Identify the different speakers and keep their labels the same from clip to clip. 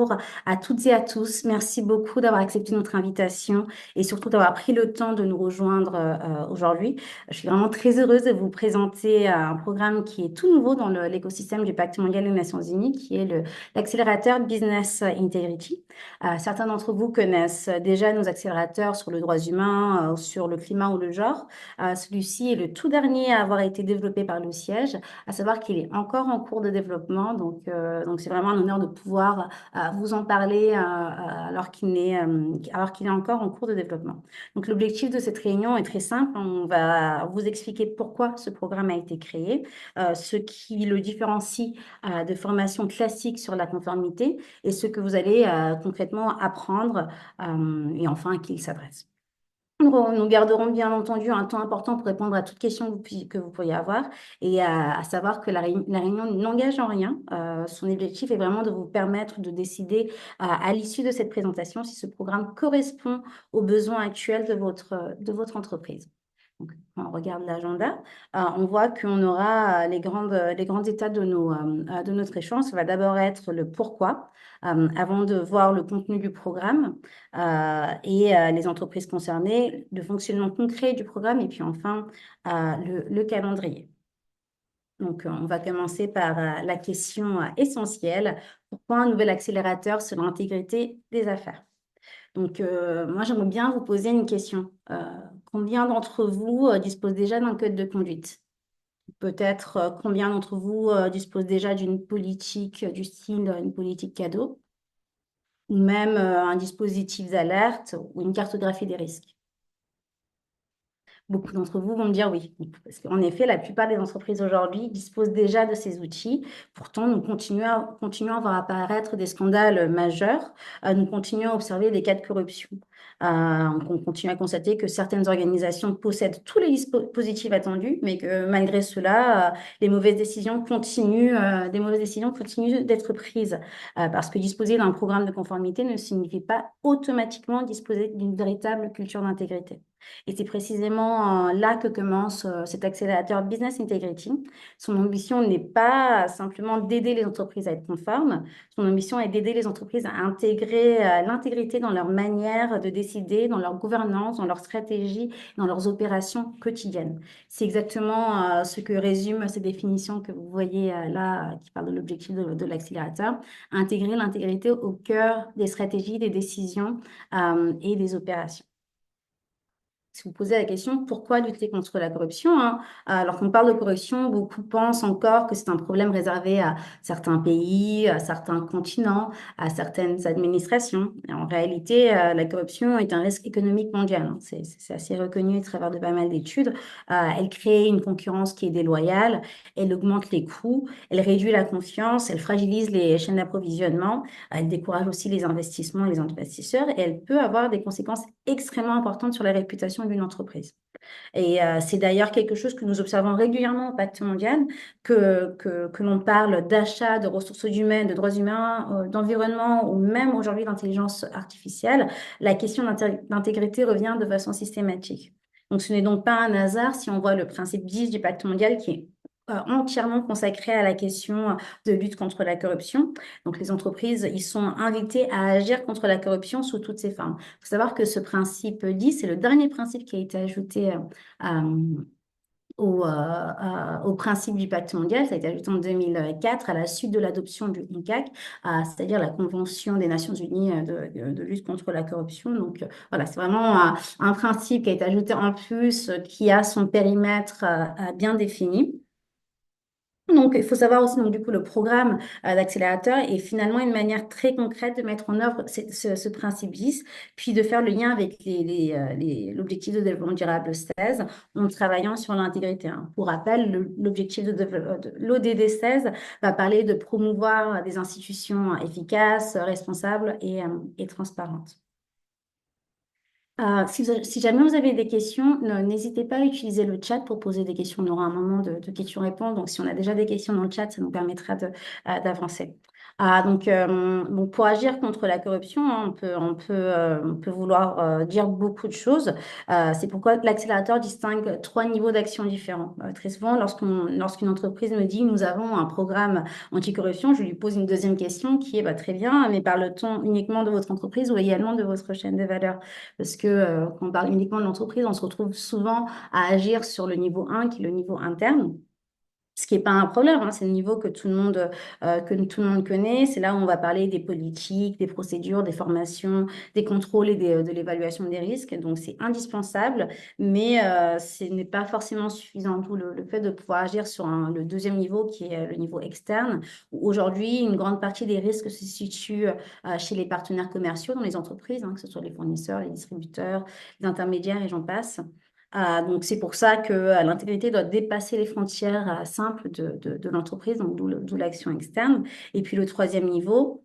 Speaker 1: bonjour à toutes et à tous. Merci beaucoup d'avoir accepté notre invitation et surtout d'avoir pris le temps de nous rejoindre aujourd'hui. Je suis vraiment très heureuse de vous présenter un programme qui est tout nouveau dans l'écosystème du Pacte mondial des Nations Unies, qui est l'accélérateur Business Integrity. Certains d'entre vous connaissent déjà nos accélérateurs sur le droit humain, sur le climat ou le genre. Celui-ci est le tout dernier à avoir été développé par le siège, à savoir qu'il est encore en cours de développement. Donc c'est vraiment un honneur de pouvoir vous en parler alors qu'il est encore en cours de développement. Donc l'objectif de cette réunion est très simple. On va vous expliquer pourquoi ce programme a été créé, ce qui le différencie de formations classiques sur la conformité et ce que vous allez concrètement apprendre et enfin à qui il s'adresse. Nous garderons bien entendu un temps important pour répondre à toutes questions que vous pourriez avoir et à savoir que la réunion n'engage en rien. Son objectif est vraiment de vous permettre de décider à l'issue de cette présentation si ce programme correspond aux besoins actuels de votre entreprise. Donc, quand on regarde l'agenda, on voit qu'on aura les grandes étapes de notre échange. Ça va d'abord être le pourquoi, avant de voir le contenu du programme les entreprises concernées, le fonctionnement concret du programme et puis enfin le calendrier. Donc, on va commencer par la question essentielle. Pourquoi un nouvel accélérateur sur l'intégrité des affaires? Donc, moi, j'aimerais bien vous poser une question. Combien d'entre vous disposent déjà d'un code de conduite? Peut-être combien d'entre vous disposent déjà d'une politique du style une politique cadeau ou même un dispositif d'alerte ou une cartographie des risques? Beaucoup d'entre vous vont me dire oui, parce qu'en effet, la plupart des entreprises aujourd'hui disposent déjà de ces outils. Pourtant, nous continuons à voir apparaître des scandales majeurs. Nous continuons à observer des cas de corruption. On continue à constater que certaines organisations possèdent tous les dispositifs attendus, mais que malgré cela, des mauvaises décisions continuent d'être prises. Parce que disposer d'un programme de conformité ne signifie pas automatiquement disposer d'une véritable culture d'intégrité. Et c'est précisément là que commence cet accélérateur Business Integrity. Son ambition n'est pas simplement d'aider les entreprises à être conformes. Son ambition est d'aider les entreprises à intégrer l'intégrité dans leur manière de décider, dans leur gouvernance, dans leur stratégie, dans leurs opérations quotidiennes. C'est exactement ce que résument ces définitions que vous voyez là, qui parlent de l'objectif de l'accélérateur. Intégrer l'intégrité au cœur des stratégies, des décisions et des opérations. Si vous posez la question, pourquoi lutter contre la corruption, hein? Alors qu'on parle de corruption, beaucoup pensent encore que c'est un problème réservé à certains pays, à certains continents, à certaines administrations. Et en réalité, la corruption est un risque économique mondial, hein. C'est assez reconnu à travers de pas mal d'études. Elle crée une concurrence qui est déloyale, elle augmente les coûts, elle réduit la confiance, elle fragilise les chaînes d'approvisionnement, elle décourage aussi les investissements et les investisseurs et elle peut avoir des conséquences extrêmement importantes sur la réputation d'une entreprise. Et c'est d'ailleurs quelque chose que nous observons régulièrement au Pacte mondial, que l'on parle d'achat, de ressources humaines, de droits humains, d'environnement ou même aujourd'hui d'intelligence artificielle. La question d'intégrité revient de façon systématique. Donc ce n'est donc pas un hasard si on voit le principe 10 du Pacte mondial qui est entièrement consacré à la question de lutte contre la corruption. Donc, les entreprises, ils sont invités à agir contre la corruption sous toutes ses formes. Il faut savoir que ce principe 10, c'est le dernier principe qui a été ajouté au principe du pacte mondial. Ça a été ajouté en 2004 à la suite de l'adoption du UNCAC, c'est-à-dire la Convention des Nations Unies de lutte contre la corruption. Donc, voilà, c'est vraiment un principe qui a été ajouté en plus, qui a son périmètre bien défini. Donc, il faut savoir aussi, donc, du coup, le programme d'accélérateur est finalement une manière très concrète de mettre en œuvre ce principe 10, puis de faire le lien avec l'objectif de développement durable 16 en travaillant sur l'intégrité, hein. Pour rappel, l'objectif de l'ODD 16 va parler de promouvoir des institutions efficaces, responsables et transparentes. Si jamais vous avez des questions, n'hésitez pas à utiliser le chat pour poser des questions. On aura un moment de questions-réponses. Donc, si on a déjà des questions dans le chat, ça nous permettra d'avancer. Donc pour agir contre la corruption, hein, on peut vouloir dire beaucoup de choses. C'est pourquoi l'accélérateur distingue trois niveaux d'action différents. Très souvent, lorsqu'une entreprise me dit nous avons un programme anticorruption, je lui pose une deuxième question qui est bah, très bien, mais parle-t-on uniquement de votre entreprise ou également de votre chaîne de valeur? Parce que quand on parle uniquement de l'entreprise, on se retrouve souvent à agir sur le niveau 1 qui est le niveau interne. Ce qui n'est pas un problème, hein, c'est le niveau que tout le monde connaît. C'est là où on va parler des politiques, des procédures, des formations, des contrôles et de l'évaluation des risques. Donc, c'est indispensable, mais ce n'est pas forcément suffisant. D'où le fait de pouvoir agir sur le deuxième niveau, qui est le niveau externe, où aujourd'hui, une grande partie des risques se situe chez les partenaires commerciaux dans les entreprises, hein, que ce soit les fournisseurs, les distributeurs, les intermédiaires et j'en passe. Donc, c'est pour ça que l'intégrité doit dépasser les frontières simples de l'entreprise, donc d'où l'action externe. Et puis, le troisième niveau,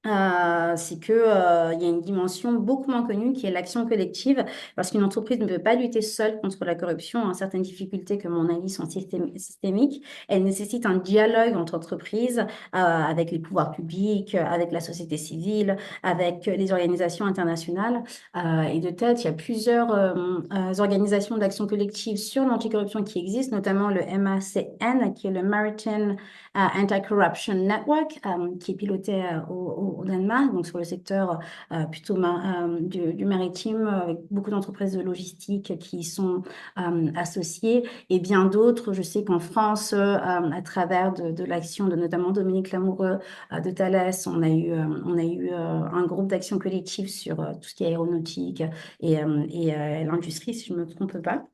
Speaker 1: c'est que, il y a une dimension beaucoup moins connue qui est l'action collective, parce qu'une entreprise ne peut pas lutter seule contre la corruption, hein. Certaines difficultés, comme on a dit, sont systémiques. Elles nécessitent un dialogue entre entreprises, avec les pouvoirs publics, avec la société civile, avec les organisations internationales. Et de tête, il y a plusieurs organisations d'action collective sur l'anticorruption qui existent, notamment le MACN, qui est le Maritime Anti-Corruption Network, qui est piloté au Danemark, donc sur le secteur plutôt du maritime, avec beaucoup d'entreprises de logistique qui y sont associées, et bien d'autres. Je sais qu'en France, à travers de l'action de notamment Dominique Lamoureux de Thales, on a eu un groupe d'action collective sur tout ce qui est aéronautique et l'industrie, si je ne me trompe pas.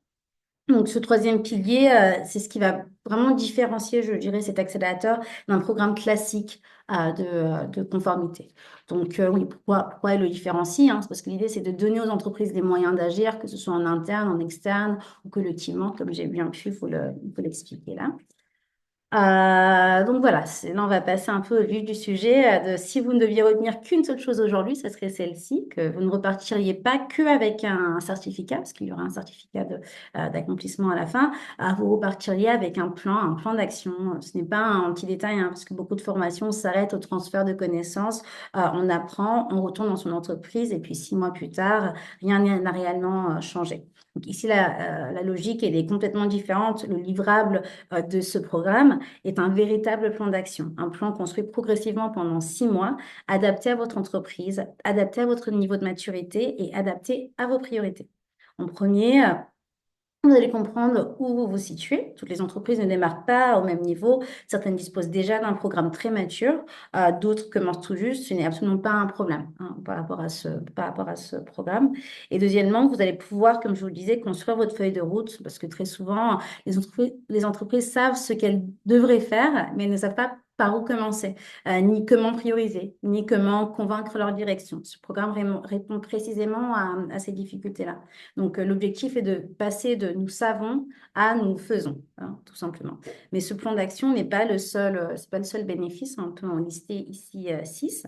Speaker 1: Donc, ce troisième pilier, c'est ce qui va vraiment différencier, je dirais, cet accélérateur d'un programme classique de conformité. Donc, oui, pourquoi il le différencie, hein? C'est parce que l'idée, c'est de donner aux entreprises les moyens d'agir, que ce soit en interne, en externe ou collectivement, comme j'ai bien pu vous l'expliquer là. Donc voilà, là on va passer un peu au vif du sujet. Si vous ne deviez retenir qu'une seule chose aujourd'hui, ce serait celle-ci, que vous ne repartiriez pas qu'avec un certificat, parce qu'il y aura un certificat d'accomplissement à la fin, vous repartiriez avec un plan d'action. Ce n'est pas un petit détail, hein, parce que beaucoup de formations s'arrêtent au transfert de connaissances. On apprend, on retourne dans son entreprise, et puis 6 mois plus tard, rien n'a réellement changé. Donc ici, la logique, elle est complètement différente. Le livrable de ce programme est un véritable plan d'action, un plan construit progressivement pendant 6 mois, adapté à votre entreprise, adapté à votre niveau de maturité et adapté à vos priorités. En premier, vous allez comprendre où vous vous situez. Toutes les entreprises ne démarrent pas au même niveau. Certaines disposent déjà d'un programme très mature, d'autres commencent tout juste. Ce n'est absolument pas un problème, hein, par rapport à ce programme. Et deuxièmement, vous allez pouvoir, comme je vous le disais, construire votre feuille de route, parce que très souvent, les entreprises savent ce qu'elles devraient faire, mais elles ne savent pas par où commencer, ni comment prioriser, ni comment convaincre leur direction. Ce programme répond précisément à ces difficultés-là. Donc, l'objectif est de passer de nous savons à nous faisons, hein, tout simplement. Mais ce plan d'action n'est pas le seul, c'est pas le seul bénéfice. On peut en lister ici 6.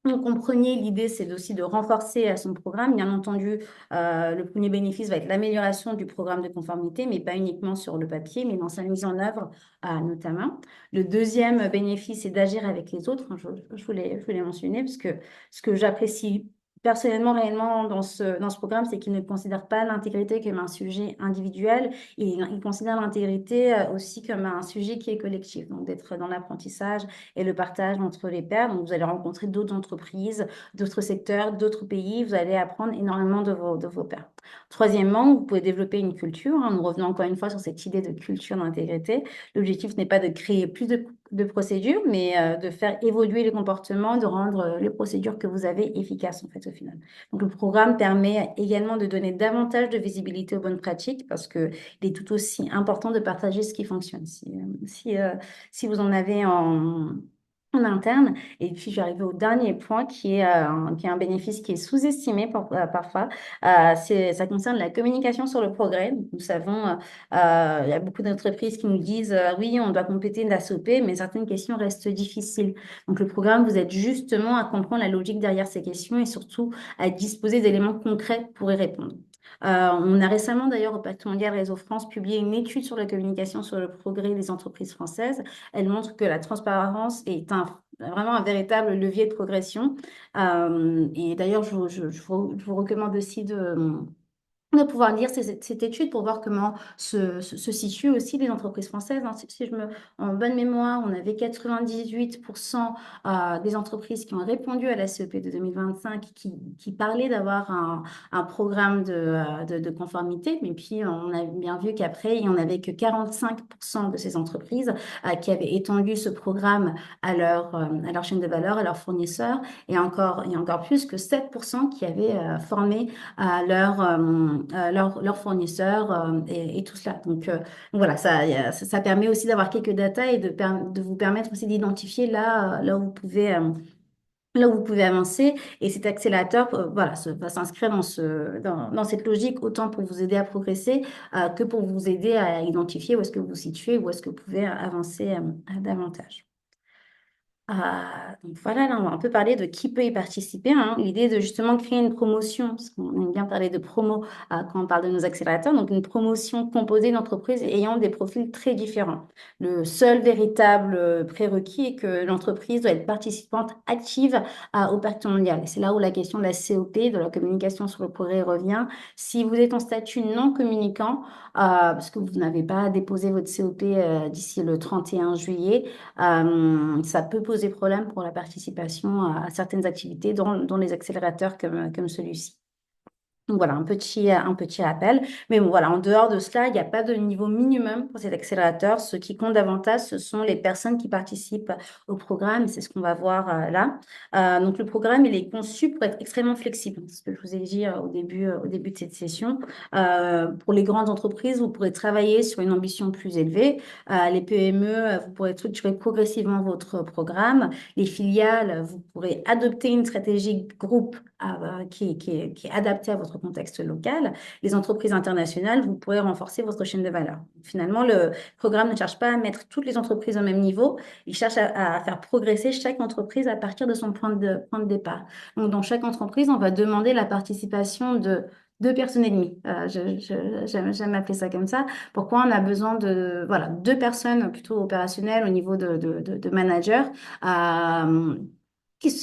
Speaker 1: Donc, en premier, l'idée, c'est aussi de renforcer son programme. Bien entendu, le premier bénéfice va être l'amélioration du programme de conformité, mais pas uniquement sur le papier, mais dans sa mise en œuvre notamment. Le deuxième bénéfice, c'est d'agir avec les autres, hein. Je voulais mentionner, parce que ce que j'apprécie personnellement, réellement, dans ce programme, c'est qu'il ne considère pas l'intégrité comme un sujet individuel, il considère l'intégrité aussi comme un sujet qui est collectif, donc d'être dans l'apprentissage et le partage entre les pairs. Donc, vous allez rencontrer d'autres entreprises, d'autres secteurs, d'autres pays. Vous allez apprendre énormément de vos pairs. Troisièmement, vous pouvez développer une culture, hein. Nous revenons encore une fois sur cette idée de culture d'intégrité. L'objectif n'est pas de créer plus de procédures, mais de faire évoluer les comportements, de rendre les procédures que vous avez efficaces, en fait, au final. Donc, le programme permet également de donner davantage de visibilité aux bonnes pratiques, parce qu'il est tout aussi important de partager ce qui fonctionne. Si vous en avez en interne. Et puis, j'arrive au dernier point qui est un bénéfice qui est sous-estimé parfois. Ça concerne la communication sur le progrès. Donc, nous savons, il y a beaucoup d'entreprises qui nous disent, oui, on doit compléter une SOP, mais certaines questions restent difficiles. Donc, le programme vous aide justement à comprendre la logique derrière ces questions et surtout à disposer d'éléments concrets pour y répondre. On a récemment, d'ailleurs, au Pacte mondial Réseau France, publié une étude sur la communication sur le progrès des entreprises françaises. Elle montre que la transparence est vraiment un véritable levier de progression. Et d'ailleurs, je vous recommande aussi de pouvoir lire cette étude pour voir comment se situent aussi les entreprises françaises, hein. Si je me, en bonne mémoire, on avait 98% des entreprises qui ont répondu à la CEP de 2025 qui parlaient d'avoir un programme de conformité. Mais puis, on a bien vu qu'après, il n'y en avait que 45% de ces entreprises qui avaient étendu ce programme à leur chaîne de valeur, à leurs fournisseurs, et encore plus que 7% qui avaient formé à leurs fournisseurs et tout cela. Donc voilà, ça permet aussi d'avoir quelques datas et de vous permettre aussi d'identifier là où vous pouvez avancer. Et cet accélérateur, voilà, va s'inscrire dans cette logique autant pour vous aider à progresser que pour vous aider à identifier où est-ce que vous vous situez, où est-ce que vous pouvez avancer davantage. Donc voilà, là, on va un peu parler de qui peut y participer, hein. L'idée de justement créer une promotion, parce qu'on aime bien parler de promo quand on parle de nos accélérateurs, donc une promotion composée d'entreprises ayant des profils très différents. Le seul véritable prérequis est que l'entreprise doit être participante active au pacte mondial. Et c'est là où la question de la COP, de la communication sur le progrès revient. Si vous êtes en statut non communicant, parce que vous n'avez pas déposé votre COP d'ici le 31 juillet, ça peut poser problème pour la participation à certaines activités, dont les accélérateurs comme celui-ci. Donc voilà, un petit rappel. Mais bon, voilà, en dehors de cela, il n'y a pas de niveau minimum pour cet accélérateur. Ce qui compte davantage, ce sont les personnes qui participent au programme. C'est ce qu'on va voir là. Donc le programme, il est conçu pour être extrêmement flexible. C'est ce que je vous ai dit au début de cette session. Pour les grandes entreprises, vous pourrez travailler sur une ambition plus élevée. Les PME, vous pourrez structurer progressivement votre programme. Les filiales, vous pourrez adopter une stratégie groupe qui est adapté à votre contexte local. Les entreprises internationales, vous pourrez renforcer votre chaîne de valeur. Finalement, le programme ne cherche pas à mettre toutes les entreprises au même niveau, il cherche à faire progresser chaque entreprise à partir de son point de départ. Donc, dans chaque entreprise, on va demander la participation de 2 personnes et demie. J'aime appeler ça comme ça. Pourquoi on a besoin de, voilà, 2 personnes plutôt opérationnelles au niveau de manager.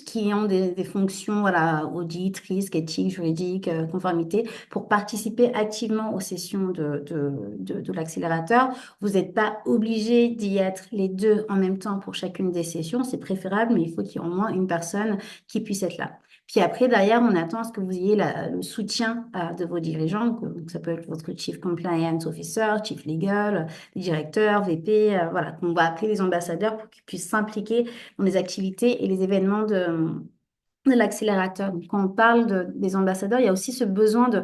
Speaker 1: Qui ont des fonctions, voilà, audit, risque, éthique, juridique, conformité, pour participer activement aux sessions de l'accélérateur. Vous n'êtes pas obligé d'y être les deux en même temps pour chacune des sessions, c'est préférable, mais il faut qu'il y ait au moins une personne qui puisse être là. Puis après, derrière, on attend à ce que vous ayez le soutien de vos dirigeants. Donc, ça peut être votre Chief Compliance Officer, Chief Legal, les directeurs, VP, voilà, qu'on va appeler les ambassadeurs pour qu'ils puissent s'impliquer dans les activités et les événements de l'accélérateur. Donc, quand on parle des ambassadeurs, il y a aussi ce besoin de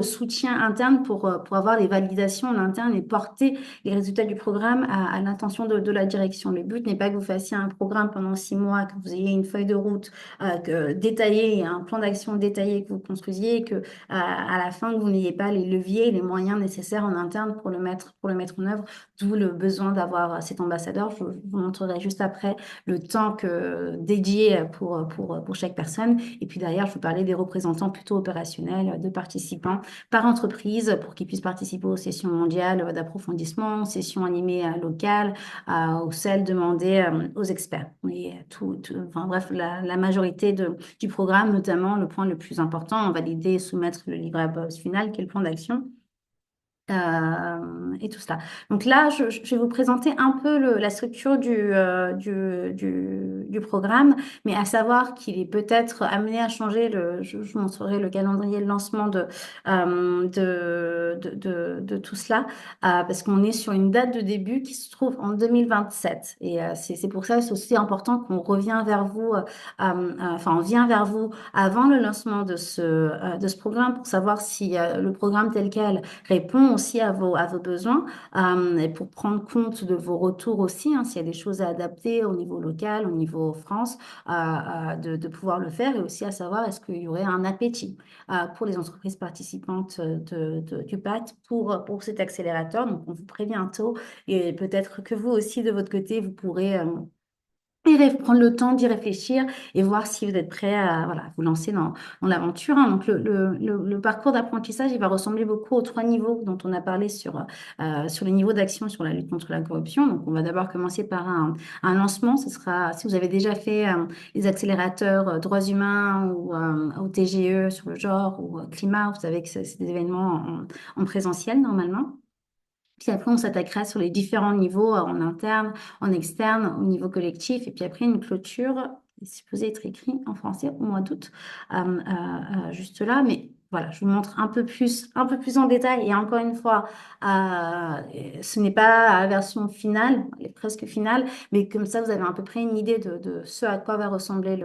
Speaker 1: soutien interne pour avoir les validations en interne et porter les résultats du programme à l'intention de la direction. Le but n'est pas que vous fassiez un programme pendant 6 mois, que vous ayez une feuille de route détaillée et un plan d'action détaillé que vous construisiez et que à la fin, que vous n'ayez pas les leviers et les moyens nécessaires en interne pour le mettre en œuvre. D'où le besoin d'avoir cet ambassadeur. Je vous montrerai juste après le temps dédié pour chaque personne. Et puis derrière, je vous parlais des représentants plutôt opérationnels, de participants par entreprise pour qu'ils puissent participer aux sessions mondiales d'approfondissement, aux sessions animées locales, ou celles demandées aux experts. Et enfin, bref, la majorité du programme, notamment le point le plus important, valider et soumettre le livrable final, qui est le plan d'action. Et tout cela. Donc là, je vais vous présenter un peu la structure du programme, mais à savoir qu'il est peut-être amené à changer. Je vous montrerai le calendrier de lancement de tout cela, parce qu'on est sur une date de début qui se trouve en 2027. Et c'est pour ça que c'est aussi important qu'on revient vers vous, enfin, on vient vers vous avant le lancement de ce programme pour savoir si le programme tel quel répond aussi à vos besoins et pour prendre compte de vos retours aussi, hein, s'il y a des choses à adapter au niveau local, au niveau France, de pouvoir le faire et aussi à savoir est-ce qu'il y aurait un appétit pour les entreprises participantes du pacte pour cet accélérateur. Donc, on vous prévient tôt et peut-être que vous aussi, de votre côté, vous pourrez et prendre le temps d'y réfléchir et voir si vous êtes prêt à voilà, vous lancer dans l'aventure, hein. Donc, le parcours d'apprentissage, il va ressembler beaucoup aux trois niveaux dont on a parlé sur les niveaux d'action sur la lutte contre la corruption. Donc, on va d'abord commencer par un lancement. Ce sera, si vous avez déjà fait les accélérateurs droits humains ou TGE sur le genre ou climat, vous savez que c'est des événements en présentiel normalement. Puis après, on s'attaquera sur les différents niveaux, en interne, en externe, au niveau collectif. Et puis après, une clôture est supposée être écrite en français au mois d'août, juste là. Mais voilà, je vous montre un peu plus en détail. Et encore une fois, ce n'est pas la version finale, elle est presque finale, mais comme ça, vous avez à peu près une idée de ce à quoi va ressembler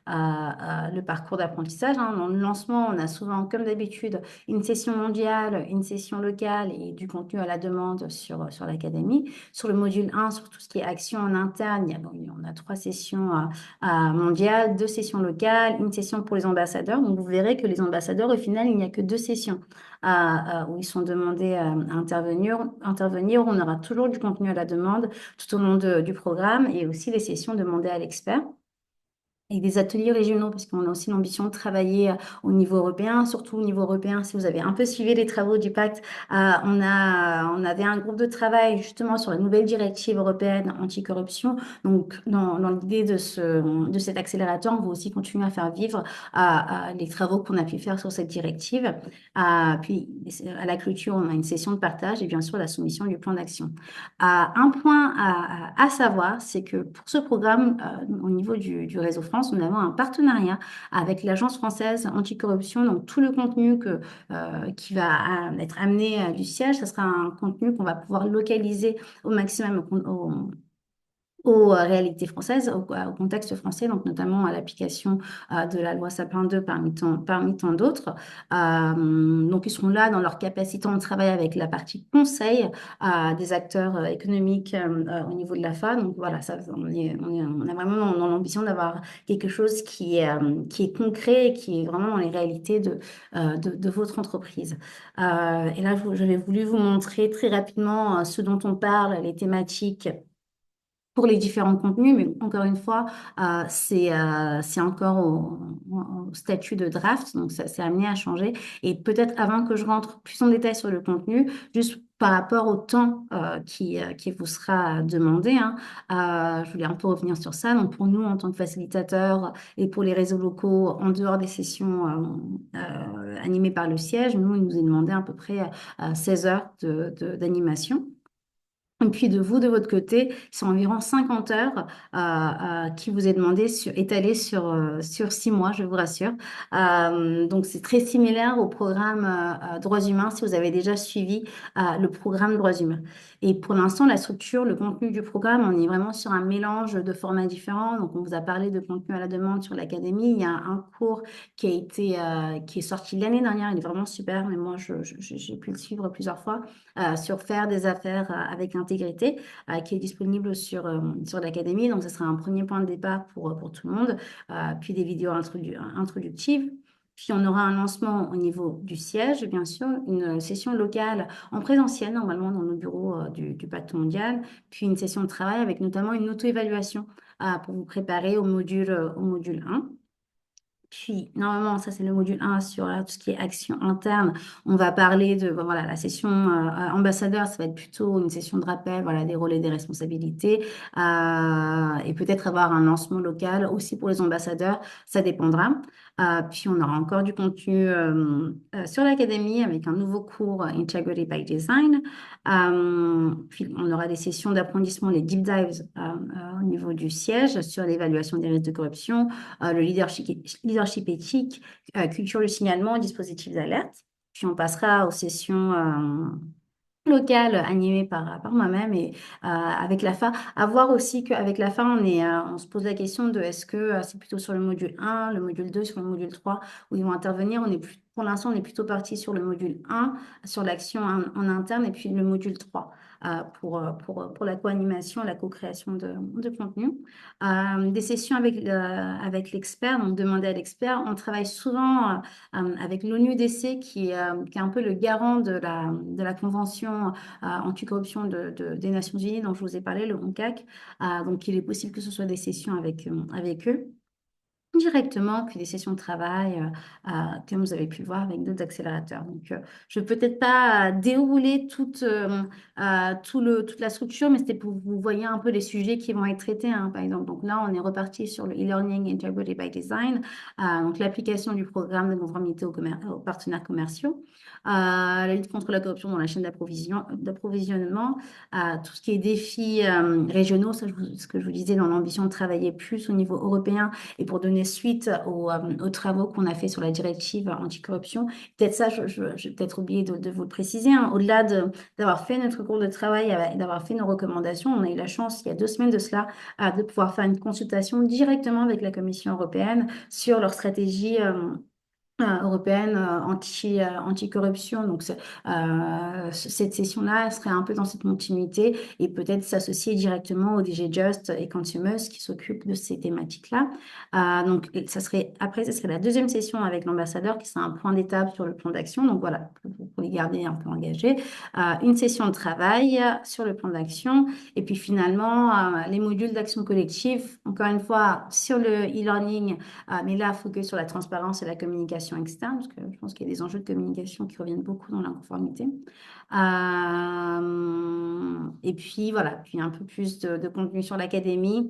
Speaker 1: le parcours d'apprentissage, hein. Dans le lancement, on a souvent, comme d'habitude, une session mondiale, une session locale et du contenu à la demande sur l'académie. Sur le module 1, sur tout ce qui est action en interne, on a trois sessions mondiales, deux sessions locales, une session pour les ambassadeurs. Donc, vous verrez que les ambassadeurs, au final, il n'y a que deux sessions où ils sont demandés à intervenir. On aura toujours du contenu à la demande tout au long du programme et aussi les sessions demandées à l'expert et des ateliers régionaux, parce qu'on a aussi l'ambition de travailler au niveau européen, surtout au niveau européen. Si vous avez un peu suivi les travaux du pacte, on avait un groupe de travail justement sur la nouvelle directive européenne anticorruption. Donc, dans l'idée de cet accélérateur, on va aussi continuer à faire vivre les travaux qu'on a pu faire sur cette directive. Puis, à la clôture, on a une session de partage et bien sûr la soumission du plan d'action. Un point à savoir, c'est que pour ce programme, au niveau du réseau France, nous avons un partenariat avec l'Agence française anticorruption. Donc, tout le contenu qui va être amené du siège, ce sera un contenu qu'on va pouvoir localiser au maximum aux réalités françaises, au contexte français, donc notamment à l'application de la loi Sapin 2 parmi tant d'autres. Donc, ils seront là dans leur capacité de travail avec la partie conseil des acteurs économiques au niveau de l'AFA. Donc, voilà, ça, on a vraiment dans l'ambition d'avoir quelque chose qui est concret et qui est vraiment dans les réalités de votre entreprise. Et là, j'avais voulu vous montrer très rapidement ce dont on parle, les thématiques pour les différents contenus, mais encore une fois, c'est encore au statut de draft, donc ça c'est amené à changer. Et peut-être avant que je rentre plus en détail sur le contenu, juste par rapport au temps qui vous sera demandé, hein, je voulais un peu revenir sur ça. Donc pour nous, en tant que facilitateurs et pour les réseaux locaux, en dehors des sessions animées par le siège, nous, il nous est demandé à peu près 16 heures d'animation. Et puis de vous, de votre côté, c'est environ 50 heures qui vous est demandé étalé sur 6 mois, je vous rassure. Donc c'est très similaire au programme Droits humains si vous avez déjà suivi le programme Droits humains. Et pour l'instant, la structure, le contenu du programme, on est vraiment sur un mélange de formats différents. Donc on vous a parlé de contenu à la demande sur l'académie. Il y a un cours qui est sorti l'année dernière. Il est vraiment super, mais moi j'ai pu le suivre plusieurs fois sur faire des affaires avec intégrité, qui est disponible sur l'académie. Donc, ce sera un premier point de départ pour tout le monde. Puis des vidéos introductives. Puis on aura un lancement au niveau du siège, bien sûr, une session locale en présentiel, normalement dans nos bureaux du Pacte mondial, puis une session de travail avec notamment une auto-évaluation pour vous préparer au module 1. Puis, normalement, ça, c'est le module 1 sur tout ce qui est action interne. On va parler de, bon, voilà, la session ambassadeur, ça va être plutôt une session de rappel, voilà, des rôles et des responsabilités. Et peut-être avoir un lancement local aussi pour les ambassadeurs, ça dépendra. Puis, on aura encore du contenu sur l'académie avec un nouveau cours Integrity by Design. Puis, on aura des sessions d'approfondissement, les deep dives au niveau du siège sur l'évaluation des risques de corruption, le leadership éthique, culture du signalement, dispositifs d'alerte. Puis on passera aux sessions locales animées par moi-même et avec la FA. À voir aussi qu'avec la FA, on se pose la question de est-ce que c'est plutôt sur le module 1, le module 2, sur le module 3 où ils vont intervenir. Pour l'instant, on est plutôt parti sur le module 1, sur l'action en interne, et puis le module 3. pour la co-animation, la co-création de contenu. Des sessions avec l'expert, donc demander à l'expert. On travaille souvent avec l'ONU-DC qui est un peu le garant de la Convention anticorruption des Nations Unies dont je vous ai parlé, le ONCAC. Donc, il est possible que ce soit des sessions avec eux directement, puis des sessions de travail, comme vous avez pu le voir avec d'autres accélérateurs. Donc, je ne vais peut-être pas dérouler toute la structure, mais c'était pour que vous voyez un peu les sujets qui vont être traités, hein, par exemple. Donc là, on est reparti sur le e-learning integrated by design, donc l'application du programme de conformité aux partenaires commerciaux, la lutte contre la corruption dans la chaîne d'approvisionnement, tout ce qui est défis régionaux, ça, ce que je vous disais dans l'ambition de travailler plus au niveau européen et pour donner suite aux travaux qu'on a fait sur la directive anticorruption. Peut-être ça, j'ai peut-être oublié de vous le préciser, hein. Au-delà d'avoir fait notre cours de travail et d'avoir fait nos recommandations, on a eu la chance, il y a 2 semaines de cela, de pouvoir faire une consultation directement avec la Commission européenne sur leur stratégie européenne anticorruption. Donc, cette session-là serait un peu dans cette continuité et peut-être s'associer directement au DG Just et Consumers qui s'occupent de ces thématiques-là. Donc, après, ça serait la deuxième session avec l'ambassadeur qui sera un point d'étape sur le plan d'action. Donc, voilà, pour les garder un peu engagés. Une session de travail sur le plan d'action et puis finalement, les modules d'action collective, encore une fois, sur le e-learning, mais là, focus sur la transparence et la communication externe, parce que je pense qu'il y a des enjeux de communication qui reviennent beaucoup dans la conformité. Et puis voilà, puis un peu plus de contenu sur l'académie.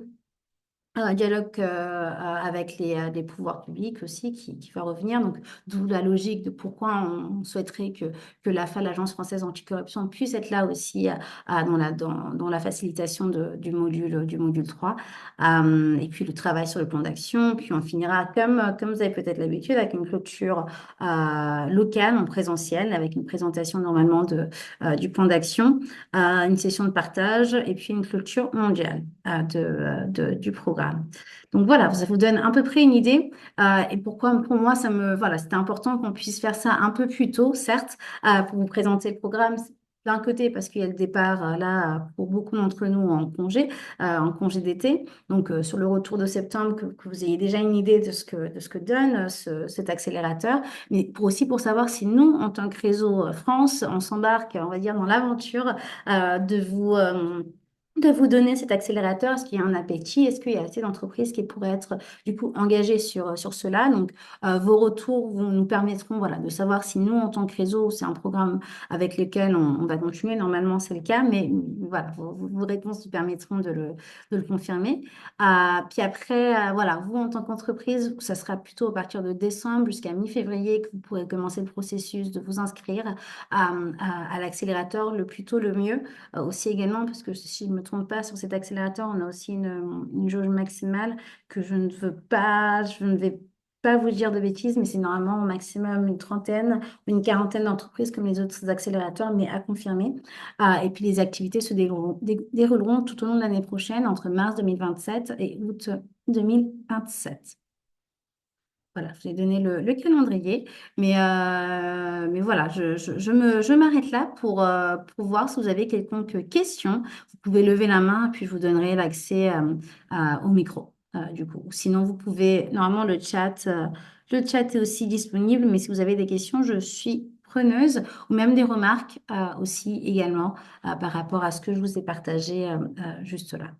Speaker 1: Un dialogue avec les pouvoirs publics aussi qui va revenir. Donc, d'où la logique de pourquoi on souhaiterait que l'AFA, l'Agence française anticorruption, puisse être là aussi dans la facilitation du module 3. Et puis, le travail sur le plan d'action. Puis, on finira, comme vous avez peut-être l'habitude, avec une clôture locale en présentiel, avec une présentation normalement du plan d'action, une session de partage et puis une clôture mondiale du programme. Donc voilà, ça vous donne à peu près une idée. Et pourquoi, pour moi, voilà, c'était important qu'on puisse faire ça un peu plus tôt, certes, pour vous présenter le programme. D'un côté, parce qu'il y a le départ là pour beaucoup d'entre nous en congé d'été. Donc sur le retour de septembre, que vous ayez déjà une idée de ce que donne cet accélérateur, mais aussi pour savoir si nous, en tant que réseau France, on s'embarque, on va dire, dans l'aventure de vous donner cet accélérateur. Est-ce qu'il y a un appétit? Est-ce qu'il y a assez d'entreprises qui pourraient être du coup engagées sur cela? Donc, vos retours nous permettront voilà, de savoir si nous, en tant que réseau, c'est un programme avec lequel on va continuer. Normalement, c'est le cas, mais voilà, vos réponses nous permettront de le confirmer. Puis après, voilà, vous, en tant qu'entreprise, ça sera plutôt à partir de décembre jusqu'à mi-février que vous pourrez commencer le processus de vous inscrire à l'accélérateur le plus tôt, le mieux. Aussi également, parce que si je ne me trompe pas, sur cet accélérateur, on a aussi une jauge maximale que je ne vais pas vous dire de bêtises, mais c'est normalement au maximum une trentaine ou une quarantaine d'entreprises comme les autres accélérateurs, mais à confirmer. Et puis les activités se dérouleront tout au long de l'année prochaine, entre mars 2027 et août 2027. Voilà, je vous ai donné le calendrier, mais voilà, je m'arrête là pour voir si vous avez quelconque question. Vous pouvez lever la main, puis je vous donnerai l'accès au micro, du coup. Sinon, vous pouvez, normalement, le chat est aussi disponible, mais si vous avez des questions, je suis preneuse, ou même des remarques aussi également par rapport à ce que je vous ai partagé juste là.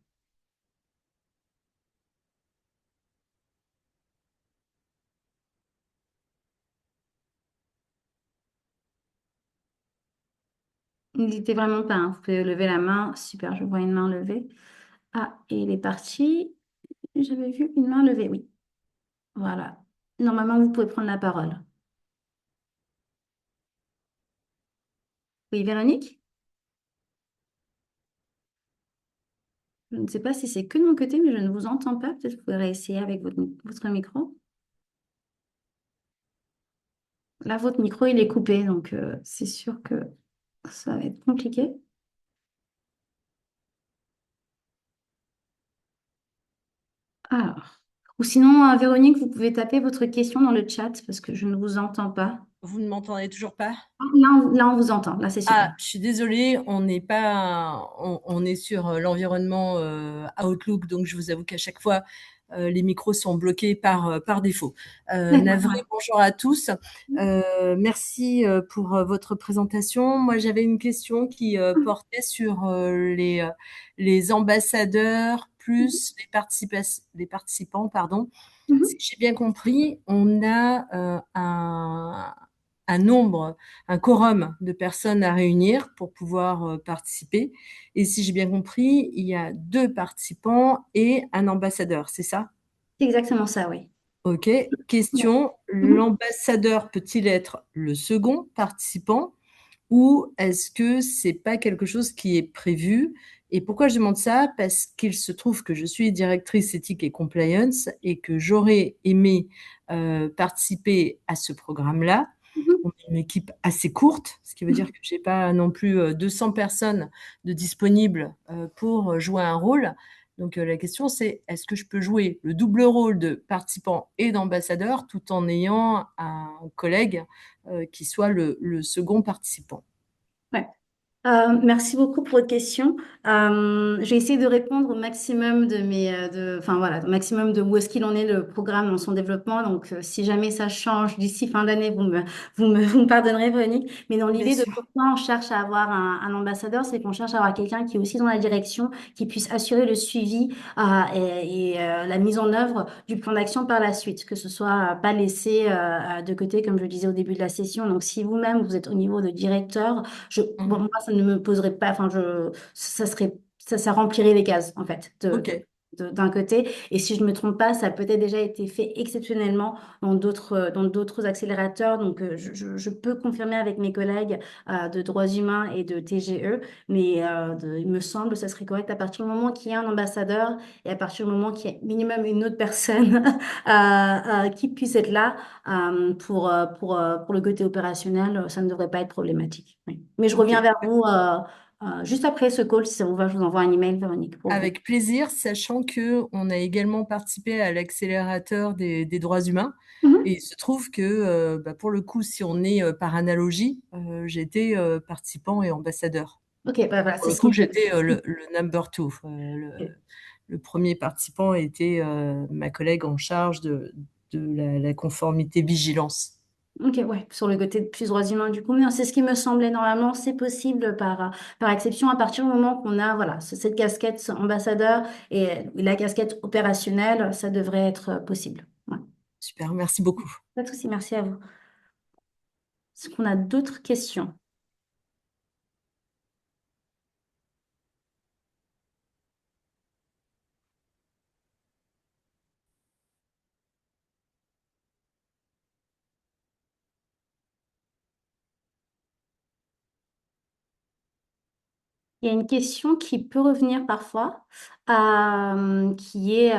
Speaker 1: N'hésitez vraiment pas, hein. Vous pouvez lever la main. Super, je vois une main levée. Ah, et il est parti. J'avais vu une main levée, oui. Voilà. Normalement, vous pouvez prendre la parole. Oui, Véronique? Je ne sais pas si c'est que de mon côté, mais je ne vous entends pas. Peut-être que vous pouvez réessayer avec votre micro. Là, votre micro, il est coupé, donc c'est sûr que ça va être compliqué. Alors. Ou sinon, Véronique, vous pouvez taper votre question dans le chat parce que je ne vous entends pas.
Speaker 2: vous ne m'entendez toujours pas?
Speaker 1: Là, on vous entend. Là, c'est super.
Speaker 2: Ah, je suis désolée, on n'est pas, on est sur l'environnement Outlook, donc je vous avoue qu'à chaque fois, les micros sont bloqués par défaut. Navré,
Speaker 1: D'accord.
Speaker 2: bonjour à tous. Merci pour votre présentation. Moi, j'avais une question qui portait sur les ambassadeurs plus les participants, pardon. Si
Speaker 1: Mhm.
Speaker 2: j'ai bien compris, on a un nombre, un quorum de personnes à réunir pour pouvoir participer. Et si j'ai bien compris, il y a deux participants et un ambassadeur, c'est ça?
Speaker 1: C'est exactement ça, oui.
Speaker 2: OK.
Speaker 1: Ouais.
Speaker 2: Question,
Speaker 1: Mhm.
Speaker 2: l'ambassadeur peut-il être le second participant ou est-ce que c'est pas quelque chose qui est prévu? Et pourquoi je demande ça? Parce qu'il se trouve que je suis directrice éthique et compliance et que j'aurais aimé participer à ce programme-là.
Speaker 1: Mhm.
Speaker 2: On est une équipe assez courte, ce qui veut dire que j'ai pas non plus 200 personnes de disponibles pour jouer un rôle. Donc la question c'est, est-ce que je peux jouer le double rôle de participant et d'ambassadeur tout en ayant un collègue qui soit le second participant?
Speaker 1: Ouais. Merci beaucoup pour votre question. J'ai essayé de répondre au maximum enfin voilà, au maximum de où est-ce qu'il en est le programme dans son développement. Donc, si jamais ça change d'ici fin d'année, vous me pardonnerez, Véronique. Mais dans
Speaker 2: Bien
Speaker 1: l'idée de
Speaker 2: sûr.
Speaker 1: pourquoi on cherche à avoir un ambassadeur, c'est qu'on cherche à avoir quelqu'un qui est aussi dans la direction, qui puisse assurer le suivi et la mise en œuvre du plan d'action par la suite, que ce soit pas laissé de côté, comme je le disais au début de la session. Donc, si vous-même vous êtes au niveau de directeur bon,
Speaker 2: Mhm.
Speaker 1: moi, ça ne me poserait pas, enfin, ça remplirait les cases, en fait,
Speaker 2: Ok,
Speaker 1: d'un côté. Et si je me trompe pas, ça a peut-être déjà été fait exceptionnellement dans d'autres accélérateurs. Donc, je peux confirmer avec mes collègues de droits humains et de TGE, mais il me semble que ça serait correct à partir du moment qu'il y a un ambassadeur et à partir du moment qu'il y a minimum une autre personne qui puisse être là pour le côté opérationnel, ça ne devrait pas être problématique. Oui. Mais je
Speaker 2: ok.
Speaker 1: reviens vers vous juste après ce call, si ça vous va, je vous envoie un email, Véronique, pour vous.
Speaker 2: Avec plaisir, sachant que on a également participé à l'accélérateur des droits humains. Et
Speaker 1: Mhm.
Speaker 2: il se trouve que, bah, pour le coup, si on est par analogie, j'étais participant et ambassadeur.
Speaker 1: Ok, bah voilà,
Speaker 2: Pour
Speaker 1: c'est
Speaker 2: le
Speaker 1: ce qui
Speaker 2: coup,
Speaker 1: me...
Speaker 2: j'étais le number two. Le premier participant était ma collègue en charge de la conformité vigilance.
Speaker 1: Ok, ouais, sur le côté de plus droits humains, du coup, mais c'est ce qui me semblait normalement, c'est possible par exception à partir du moment qu'on a voilà, cette casquette ambassadeur et la casquette opérationnelle, ça devrait être possible. Ouais.
Speaker 2: Super, merci beaucoup.
Speaker 1: Pas de souci, merci à vous. Est-ce qu'on a d'autres questions? Il y a une question qui peut revenir parfois, qui est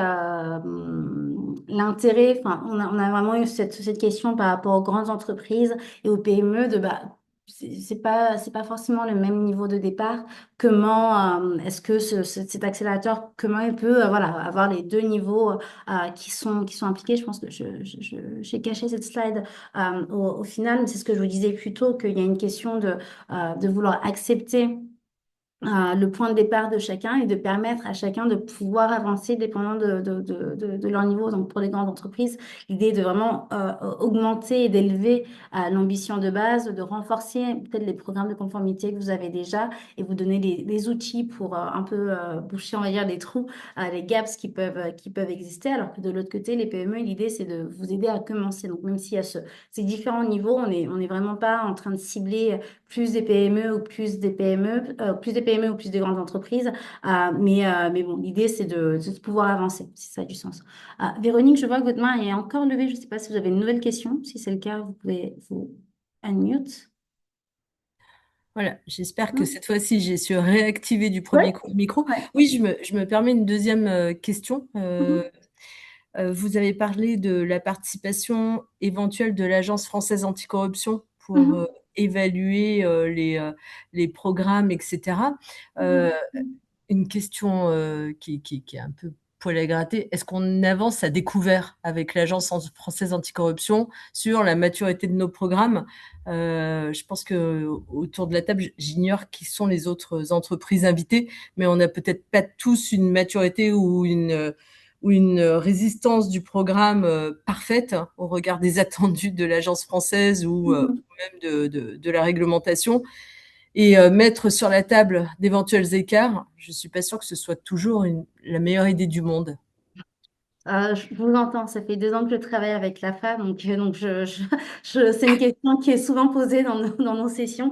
Speaker 1: l'intérêt. Enfin, on a vraiment eu cette question par rapport aux grandes entreprises et aux PME de bah, c'est pas forcément le même niveau de départ. Comment est-ce que cet accélérateur, comment il peut voilà, avoir les deux niveaux qui sont impliqués? Je pense que j'ai caché cette slide au final, mais c'est ce que je vous disais plus tôt, qu'il y a une question de vouloir accepter le point de départ de chacun et de permettre à chacun de pouvoir avancer dépendant de leur niveau. Donc, pour les grandes entreprises, l'idée est de vraiment augmenter et d'élever l'ambition de base, de renforcer peut-être les programmes de conformité que vous avez déjà et vous donner les outils pour un peu boucher, on va dire, les trous, les gaps qui peuvent exister. Alors que de l'autre côté, les PME, l'idée, c'est de vous aider à commencer. Donc, même s'il y a ces différents niveaux, on est vraiment pas en train de cibler plus des PME ou plus des PME ou plus de grandes entreprises. Mais bon, l'idée, c'est de pouvoir avancer, si ça a du sens. Véronique, je vois que votre main est encore levée. Je ne sais pas si vous avez une nouvelle question. Si c'est le cas, vous pouvez vous unmute.
Speaker 2: Voilà, j'espère que
Speaker 1: Non.
Speaker 2: cette fois-ci, j'ai su réactiver du
Speaker 1: Ouais,
Speaker 2: premier coup le micro.
Speaker 1: ouais.
Speaker 2: Oui, je me permets une deuxième question.
Speaker 1: Mhm,
Speaker 2: Vous avez parlé de la participation éventuelle de l'Agence française anticorruption pour
Speaker 1: mhm,
Speaker 2: évaluer les programmes, etc. Euh,
Speaker 1: mhm,
Speaker 2: une question qui est un peu poil à gratter, est-ce qu'on avance à découvert avec l'Agence française anticorruption sur la maturité de nos programmes? Je pense que autour de la table, j'ignore qui sont les autres entreprises invitées, mais on n'a peut-être pas tous une maturité ou une résistance du programme parfaite au regard des attendus de l'Agence française
Speaker 1: Mhm.
Speaker 2: ou même de la réglementation. Et mettre sur la table d'éventuels écarts, je suis pas sûre que ce soit toujours la meilleure idée du monde.
Speaker 1: Je vous entends, ça fait 2 ans que je travaille avec la femme, donc c'est une question qui est souvent posée dans nos sessions.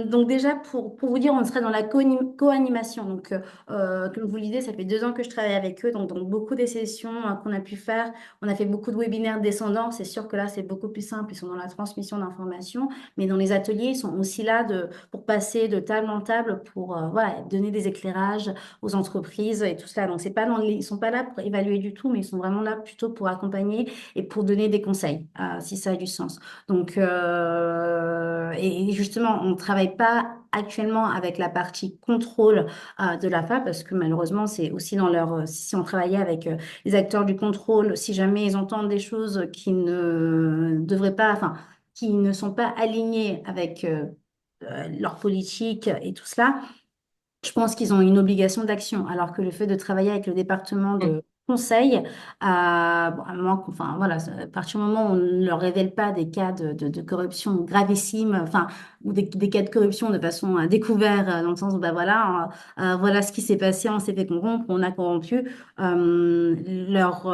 Speaker 1: Donc déjà, pour vous dire, on serait dans la co-animation. Donc, comme vous le disiez, ça fait 2 ans que je travaille avec eux, donc dans beaucoup des sessions qu'on a pu faire, on a fait beaucoup de webinaires descendants. C'est sûr que là, c'est beaucoup plus simple, ils sont dans la transmission d'informations, mais dans les ateliers, ils sont aussi là pour passer de table en table, pour voilà, donner des éclairages aux entreprises et tout cela. Donc, c'est pas ils sont pas là pour évaluer du tout, mais ils sont vraiment là plutôt pour accompagner et pour donner des conseils, si ça a du sens. Donc, et justement, on ne travaille pas actuellement avec la partie contrôle de la FA parce que malheureusement, c'est aussi dans si on travaillait avec les acteurs du contrôle, si jamais ils entendent des choses qui ne devraient pas, enfin, qui ne sont pas alignées avec leur politique et tout cela, je pense qu'ils ont une obligation d'action, alors que le fait de travailler avec le département
Speaker 2: Mm.
Speaker 1: de conseil, bon, à un moment, enfin voilà, à partir du moment où on ne leur révèle pas des cas de corruption gravissimes, enfin, ou des cas de corruption de façon découvert, dans le sens où bah voilà, voilà ce qui s'est passé, on s'est fait corrompre, on a corrompu. Leur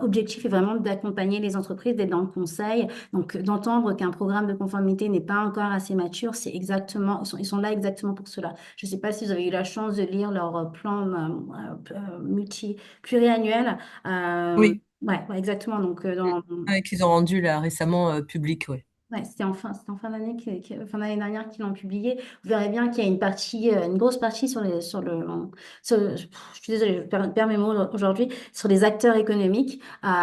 Speaker 1: objectif est vraiment d'accompagner les entreprises, d'être dans le conseil. Donc, d'entendre qu'un programme de conformité n'est pas encore assez mature, c'est exactement, ils sont là exactement pour cela. Je ne sais pas si vous avez eu la chance de lire leur plan pluriannuel.
Speaker 2: Oui,
Speaker 1: Ouais, ouais, exactement. Donc,
Speaker 2: ouais, qu'ils ont rendu là récemment public, ouais.
Speaker 1: ouais, c'était en fin d'année, fin d'année dernière qu'ils l'ont publié. Vous verrez bien qu'il y a une partie, une grosse partie je suis désolée, je perds mes mots aujourd'hui, sur les acteurs économiques,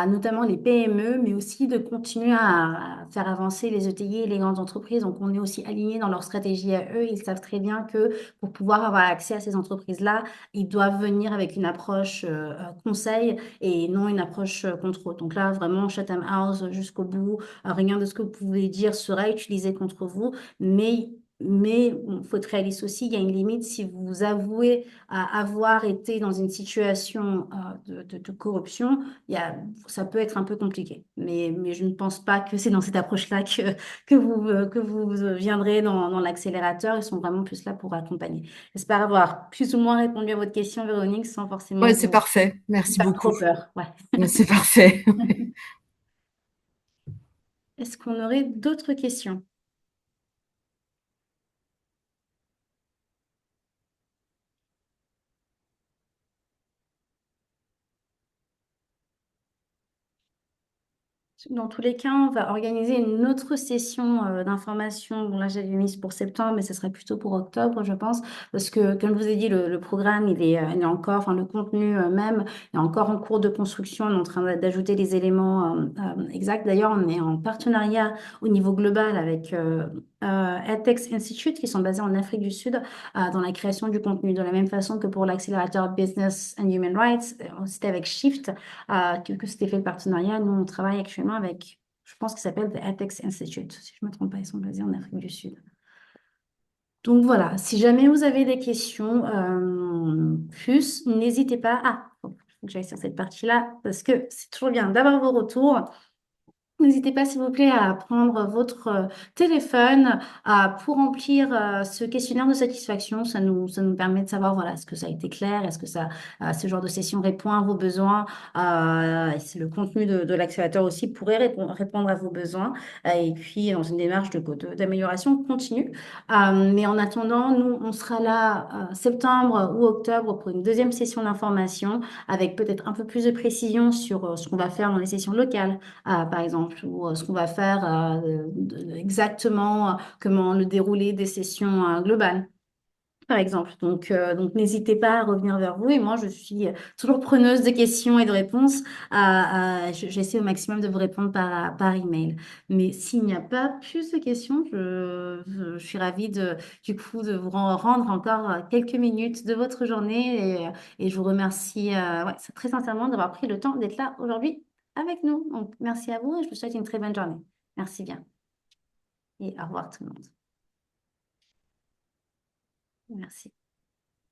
Speaker 1: notamment les PME, mais aussi de continuer à faire avancer les ETI et les grandes entreprises. Donc, on est aussi aligné dans leur stratégie à eux. Ils savent très bien que pour pouvoir avoir accès à ces entreprises-là, ils doivent venir avec une approche conseil et non une approche contrôle. Donc là, vraiment, Chatham House jusqu'au bout. Rien de ce que vous pouvez dire sera utilisé contre vous, mais il faut être réaliste aussi, il y a une limite si vous avouez avoir été dans une situation de corruption, ça peut être un peu compliqué. Mais je ne pense pas que c'est dans cette approche-là que vous viendrez dans l'accélérateur. Ils sont vraiment plus là pour accompagner. J'espère avoir plus ou moins répondu à votre question, Véronique, sans forcément
Speaker 2: Ouais, c'est parfait.
Speaker 1: vous
Speaker 2: Merci
Speaker 1: faire
Speaker 2: beaucoup.
Speaker 1: trop peur. Ouais.
Speaker 2: C'est parfait.
Speaker 1: Est-ce qu'on aurait d'autres questions? Dans tous les cas, on va organiser une autre session d'information. Bon, là, j'avais mise pour septembre, mais ce serait plutôt pour octobre, je pense, parce que, comme je vous ai dit, le programme, il est encore, enfin, le contenu même, est encore en cours de construction. On est en train d'ajouter les éléments exacts. D'ailleurs, on est en partenariat au niveau global avec edX Institute, qui sont basés en Afrique du Sud, dans la création du contenu. De la même façon que pour l'accélérateur Business and Human Rights, c'était avec Shift que c'était fait le partenariat. Nous, on travaille actuellement avec, je pense qu'il s'appelle The Ethics Institute, si je ne me trompe pas, ils sont basés en Afrique du Sud. Donc voilà, si jamais vous avez des questions plus, n'hésitez pas. Ah, faut que j'aille sur cette partie-là, parce que c'est toujours bien d'avoir vos retours. N'hésitez pas, s'il vous plaît, à prendre votre téléphone pour remplir ce questionnaire de satisfaction. Ça nous permet de savoir, voilà, est-ce que ça a été clair, est-ce que ce genre de session répond à vos besoins. Et c'est le contenu de l'accélérateur aussi pourrait répondre à vos besoins. Et puis, dans une démarche d'amélioration continue. Mais en attendant, nous, on sera là septembre ou octobre pour une deuxième session d'information avec peut-être un peu plus de précision sur ce qu'on va faire dans les sessions locales par exemple, ou ce qu'on va faire exactement, comment le déroulé des sessions globales. par exemple. Donc n'hésitez pas à revenir vers vous. Et moi, je suis toujours preneuse de questions et de réponses. J'essaie au maximum de vous répondre par email. Mais s'il n'y a pas plus de questions, je suis ravie du coup, de vous rendre encore quelques minutes de votre journée. Et je vous remercie ouais, très sincèrement d'avoir pris le temps d'être là aujourd'hui avec nous. Donc, merci à vous et je vous souhaite une très bonne journée. Merci bien. Et au revoir tout le monde. Merci.